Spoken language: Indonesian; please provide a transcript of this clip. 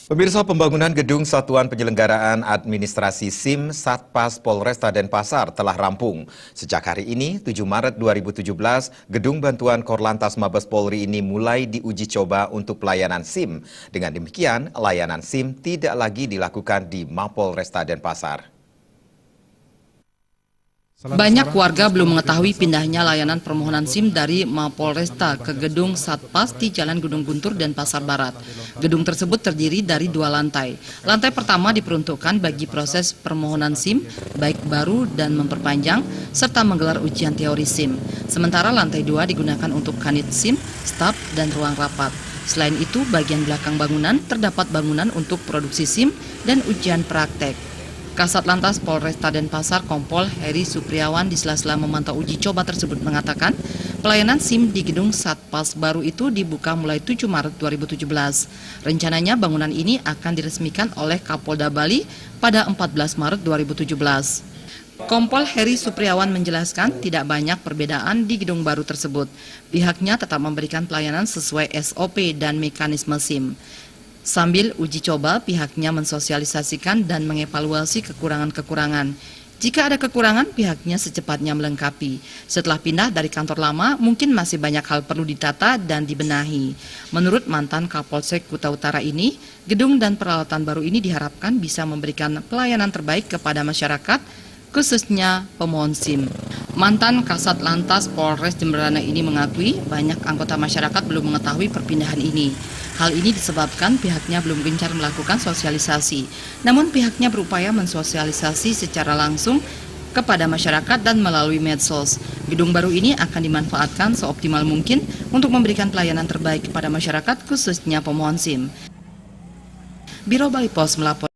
Pemirsa, pembangunan Gedung Satuan Penyelenggaraan Administrasi SIM Satpas Polresta Denpasar telah rampung. Sejak hari ini, 7 Maret 2017, Gedung Bantuan Korlantas Mabes Polri ini mulai diuji coba untuk pelayanan SIM. Dengan demikian, layanan SIM tidak lagi dilakukan di Mapolresta Denpasar. Banyak warga belum mengetahui pindahnya layanan permohonan SIM dari Mapolresta ke Gedung Satpas di Jalan Gunung Guntur, Denpasar Barat. Gedung tersebut terdiri dari 2 lantai. Lantai pertama diperuntukkan bagi proses permohonan SIM, baik baru dan memperpanjang, serta menggelar ujian teori SIM. Sementara lantai 2 digunakan untuk kanit SIM, staf, dan ruang rapat. Selain itu, bagian belakang bangunan terdapat bangunan untuk produksi SIM dan ujian praktek. Kasat Lantas Polresta Denpasar Kompol Heri Supriawan di sela-sela memantau uji coba tersebut mengatakan pelayanan SIM di gedung Satpas baru itu dibuka mulai 7 Maret 2017. Rencananya bangunan ini akan diresmikan oleh Kapolda Bali pada 14 Maret 2017. Kompol Heri Supriawan menjelaskan tidak banyak perbedaan di gedung baru tersebut. Pihaknya tetap memberikan pelayanan sesuai SOP dan mekanisme SIM. Sambil uji coba, pihaknya mensosialisasikan dan mengevaluasi kekurangan-kekurangan. Jika ada kekurangan, pihaknya secepatnya melengkapi. Setelah pindah dari kantor lama, mungkin masih banyak hal perlu ditata dan dibenahi. Menurut mantan Kapolsek Kuta Utara ini, gedung dan peralatan baru ini diharapkan bisa memberikan pelayanan terbaik kepada masyarakat, khususnya pemohon SIM. Mantan Kasat Lantas Polres Jemberana ini mengakui banyak anggota masyarakat belum mengetahui perpindahan ini. Hal ini disebabkan pihaknya belum gencar melakukan sosialisasi. Namun pihaknya berupaya mensosialisasi secara langsung kepada masyarakat dan melalui medsos. Gedung baru ini akan dimanfaatkan seoptimal mungkin untuk memberikan pelayanan terbaik kepada masyarakat, khususnya pemohon SIM. Biro Bali Pos melapor.